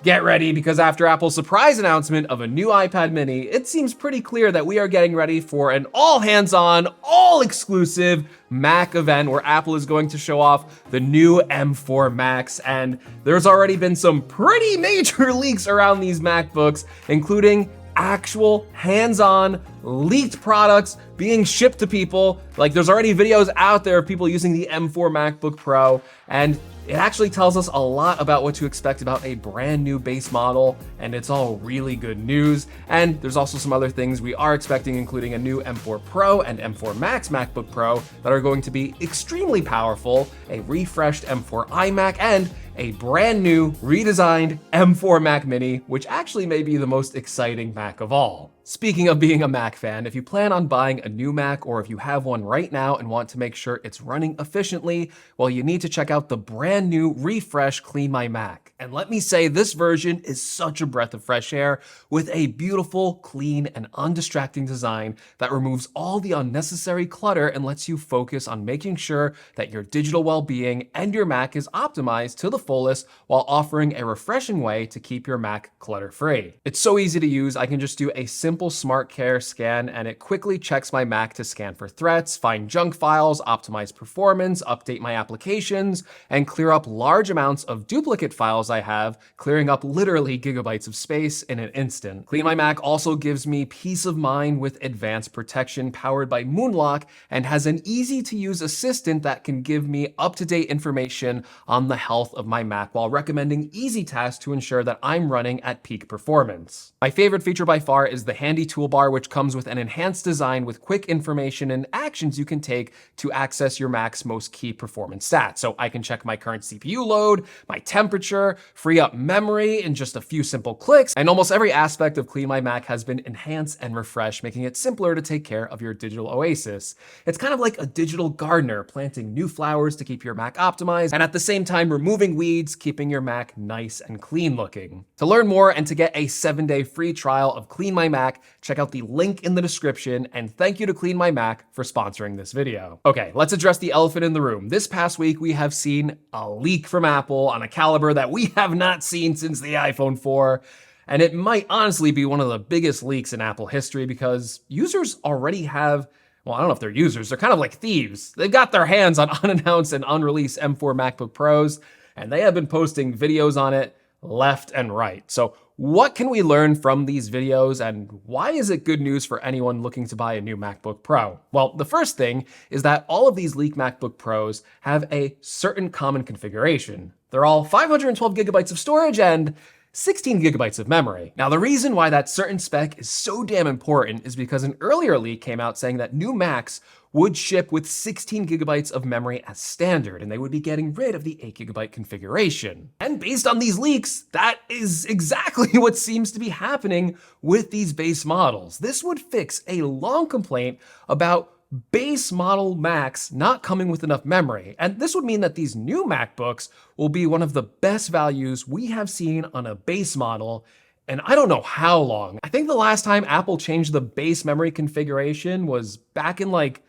Get ready, because after Apple's surprise announcement of a new iPad mini, it seems pretty clear that we are getting ready for an all hands-on, all exclusive Mac event where Apple is going to show off the new M4 Macs. And there's already been some pretty major leaks around these MacBooks, including actual hands-on leaked products being shipped to people. Like, there's already videos out there of people using the M4 MacBook Pro, and it actually tells us a lot about what to expect about a brand new base model, and it's all really good news. And there's also some other things we are expecting, including a new M4 Pro and M4 Max MacBook Pro that are going to be extremely powerful, a refreshed M4 iMac, and a brand new redesigned M4 Mac Mini, which actually may be the most exciting Mac of all. Speaking of being a Mac fan, if you plan on buying a new Mac, or if you have one right now and want to make sure it's running efficiently, well, you need to check out the brand new refresh Clean My Mac. And let me say, this version is such a breath of fresh air with a beautiful, clean, and undistracting design that removes all the unnecessary clutter and lets you focus on making sure that your digital well-being and your Mac is optimized to the fullest, while offering a refreshing way to keep your Mac clutter-free. It's so easy to use. I can just do a simple Smart Care scan, and it quickly checks my Mac to scan for threats, find junk files, optimize performance, update my applications, and clear up large amounts of duplicate files I have, clearing up literally gigabytes of space in an instant. Clean My Mac also gives me peace of mind with advanced protection powered by Moonlock, and has an easy-to-use assistant that can give me up-to-date information on the health of my Mac while recommending easy tasks to ensure that I'm running at peak performance. My favorite feature by far is the handy toolbar, which comes with an enhanced design with quick information and actions you can take to access your Mac's most key performance stats. So I can check my current CPU load, my temperature, free up memory in just a few simple clicks, and almost every aspect of Clean My Mac has been enhanced and refreshed, making it simpler to take care of your digital oasis. It's kind of like a digital gardener, planting new flowers to keep your Mac optimized, and at the same time removing weeds, keeping your Mac nice and clean looking. To learn more and to get a 7-day free trial of Clean My Mac, check out the link in the description, and thank you to Clean My Mac for sponsoring this video. Okay, let's address the elephant in the room. This past week, we have seen a leak from Apple on a caliber that we have not seen since the iPhone 4. And it might honestly be one of the biggest leaks in Apple history, because users already have, well, I don't know if they're users, they're kind of like thieves. They've got their hands on unannounced and unreleased M4 MacBook Pros, and they have been posting videos on it left and right. So what can we learn from these videos, and why is it good news for anyone looking to buy a new MacBook Pro? Well, the first thing is that all of these leaked MacBook Pros have a certain common configuration. They're all 512 gigabytes of storage and 16 gigabytes of memory. Now, the reason why that certain spec is so damn important is because an earlier leak came out saying that new Macs would ship with 16 gigabytes of memory as standard, and they would be getting rid of the 8 gigabyte configuration. And based on these leaks, that is exactly what seems to be happening with these base models. This would fix a long complaint about base model Macs not coming with enough memory. And this would mean that these new MacBooks will be one of the best values we have seen on a base model, and I don't know how long. I think the last time Apple changed the base memory configuration was back in like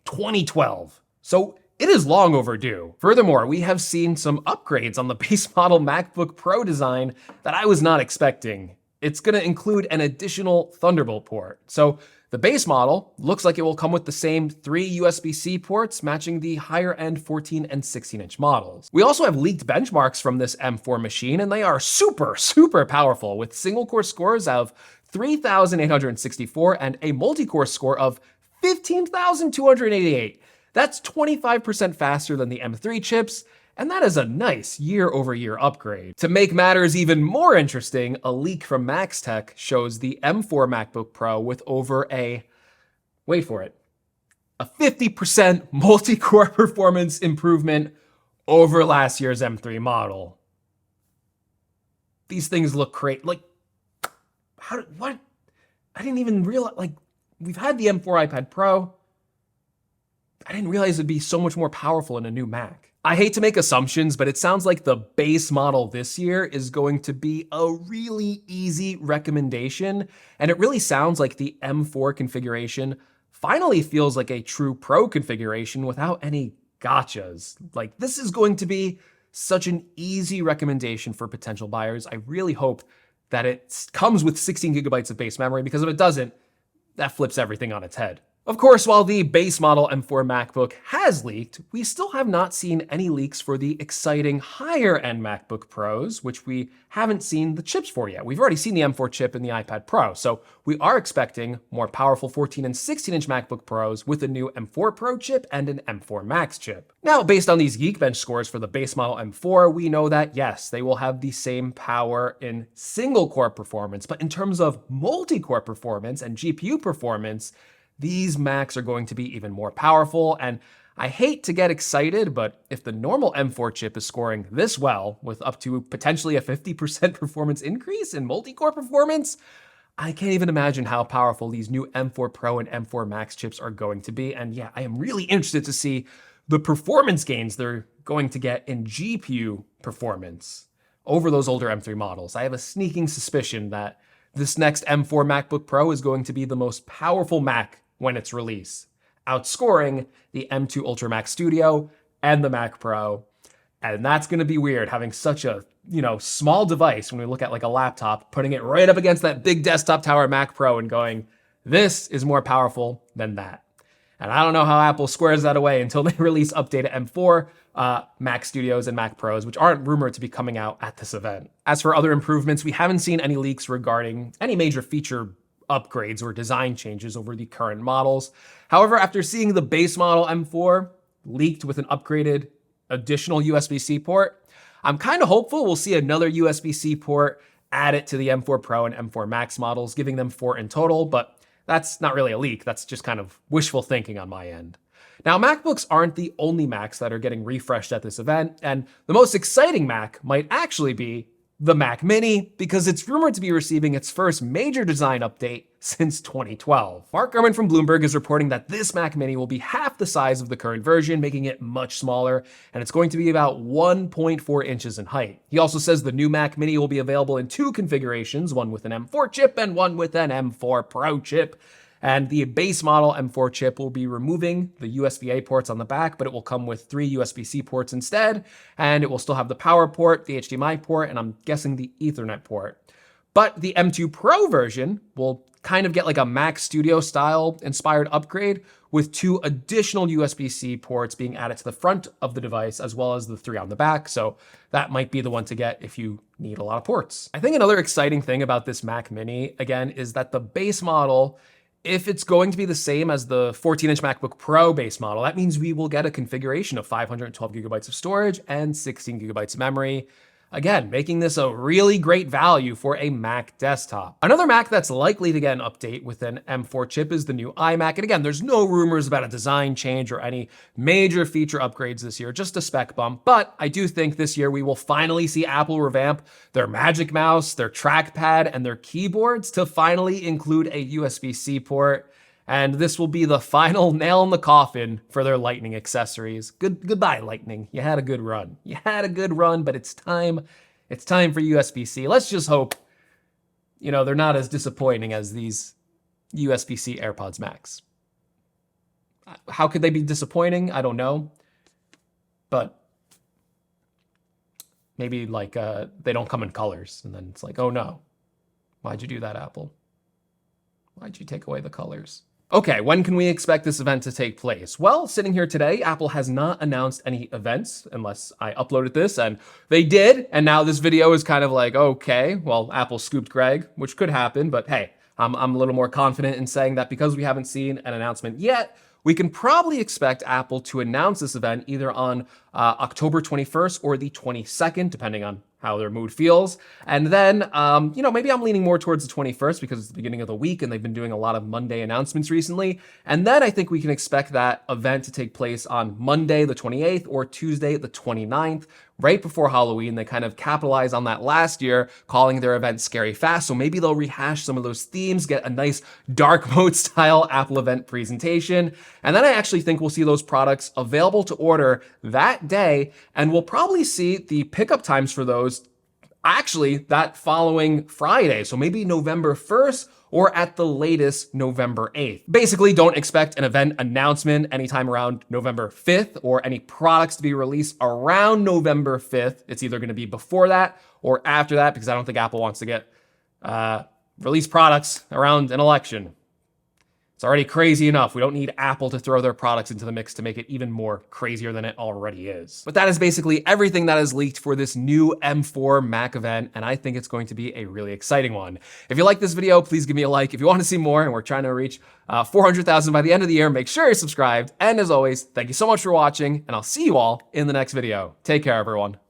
2012. So it is long overdue. Furthermore, we have seen some upgrades on the base model MacBook Pro design that I was not expecting. It's gonna include an additional Thunderbolt port. So the base model looks like it will come with the same 3 USB-C ports, matching the higher-end 14 and 16-inch models. We also have leaked benchmarks from this M4 machine, and they are super, super powerful, with single-core scores of 3,864 and a multi-core score of 15,288. That's 25% faster than the M3 chips, and that is a nice year-over-year upgrade. To make matters even more interesting, a leak from MaxTech shows the M4 MacBook Pro with over a, wait for it, a 50% multi-core performance improvement over last year's M3 model. These things look great. Like, what? I didn't even realize, like, we've had the M4 iPad Pro. I didn't realize it'd be so much more powerful in a new Mac. I hate to make assumptions, but it sounds like the base model this year is going to be a really easy recommendation, and it really sounds like the M4 configuration finally feels like a true Pro configuration without any gotchas. Like, this is going to be such an easy recommendation for potential buyers. I really hope that it comes with 16 gigabytes of base memory, because if it doesn't, that flips everything on its head. Of course, while the base model M4 MacBook has leaked, we still have not seen any leaks for the exciting higher-end MacBook Pros, which we haven't seen the chips for yet. We've already seen the M4 chip in the iPad Pro, so we are expecting more powerful 14 and 16-inch MacBook Pros with a new M4 Pro chip and an M4 Max chip. Now, based on these Geekbench scores for the base model M4, we know that yes, they will have the same power in single-core performance, but in terms of multi-core performance and GPU performance, these Macs are going to be even more powerful, and I hate to get excited, but if the normal M4 chip is scoring this well, with up to potentially a 50% performance increase in multi-core performance, I can't even imagine how powerful these new M4 Pro and M4 Max chips are going to be. And yeah, I am really interested to see the performance gains they're going to get in GPU performance over those older M3 models. I have a sneaking suspicion that this next M4 MacBook Pro is going to be the most powerful Mac when it's released, outscoring the M2 Ultra Max Studio and the Mac Pro. And that's going to be weird, having such a, small device when we look at like a laptop, putting it right up against that big desktop tower Mac Pro and going, this is more powerful than that. And I don't know how Apple squares that away until they release updated M4 Mac Studios and Mac Pros, which aren't rumored to be coming out at this event. As for other improvements, we haven't seen any leaks regarding any major feature upgrades or design changes over the current models. However, after seeing the base model M4 leaked with an upgraded additional USB-C port, I'm kind of hopeful we'll see another USB-C port added to the M4 Pro and M4 Max models, giving them 4 in total, but that's not really a leak. That's just kind of wishful thinking on my end. Now, MacBooks aren't the only Macs that are getting refreshed at this event, and the most exciting Mac might actually be the Mac Mini, because it's rumored to be receiving its first major design update since 2012. Mark Gurman from Bloomberg is reporting that this Mac Mini will be half the size of the current version, making it much smaller, and it's going to be about 1.4 inches in height. He also says the new Mac Mini will be available in 2 configurations, one with an M4 chip and one with an M4 Pro chip. And the base model M4 chip will be removing the USB-A ports on the back, but it will come with 3 USB-C ports instead, and it will still have the power port, the HDMI port, and I'm guessing the Ethernet port. But the M2 Pro version will kind of get like a Mac Studio style inspired upgrade with 2 additional USB-C ports being added to the front of the device, as well as the 3 on the back. So that might be the one to get if you need a lot of ports. I think another exciting thing about this Mac Mini, again, is that the base model, if it's going to be the same as the 14-inch MacBook Pro base model, that means we will get a configuration of 512 gigabytes of storage and 16 gigabytes of memory. Again, making this a really great value for a Mac desktop. Another Mac that's likely to get an update with an M4 chip is the new iMac. And again, there's no rumors about a design change or any major feature upgrades this year, just a spec bump. But I do think this year we will finally see Apple revamp their Magic Mouse, their trackpad, and their keyboards to finally include a USB-C port. And this will be the final nail in the coffin for their Lightning accessories. Goodbye, Lightning. You had a good run. You had a good run, but it's time. It's time for USB-C. Let's just hope, they're not as disappointing as these USB-C AirPods Max. How could they be disappointing? I don't know. But maybe they don't come in colors, and then it's like, oh no, why'd you do that, Apple? Why'd you take away the colors? Okay, when can we expect this event to take place? Well, sitting here today, Apple has not announced any events unless I uploaded this, and they did, and now this video is kind of like, okay, well, Apple scooped Greg, which could happen, but hey, I'm a little more confident in saying that because we haven't seen an announcement yet, we can probably expect Apple to announce this event either on October 21st or the 22nd, depending on how their mood feels. And then, maybe I'm leaning more towards the 21st because it's the beginning of the week and they've been doing a lot of Monday announcements recently. And then I think we can expect that event to take place on Monday, the 28th, or Tuesday, the 29th, right before Halloween. They kind of capitalize on that last year, calling their event Scary Fast. So maybe they'll rehash some of those themes, get a nice dark mode style Apple event presentation. And then I actually think we'll see those products available to order that day. And we'll probably see the pickup times for those actually that following Friday. So maybe November 1st or at the latest November 8th. Basically, don't expect an event announcement anytime around November 5th or any products to be released around November 5th. It's either going to be before that or after that, because I don't think Apple wants to get release products around an election. It's already crazy enough. We don't need Apple to throw their products into the mix to make it even more crazier than it already is. But that is basically everything that is leaked for this new M4 Mac event, and I think it's going to be a really exciting one. If you like this video, please give me a like. If you want to see more, and we're trying to reach 400,000 by the end of the year, make sure you're subscribed. And as always, thank you so much for watching, and I'll see you all in the next video. Take care, everyone.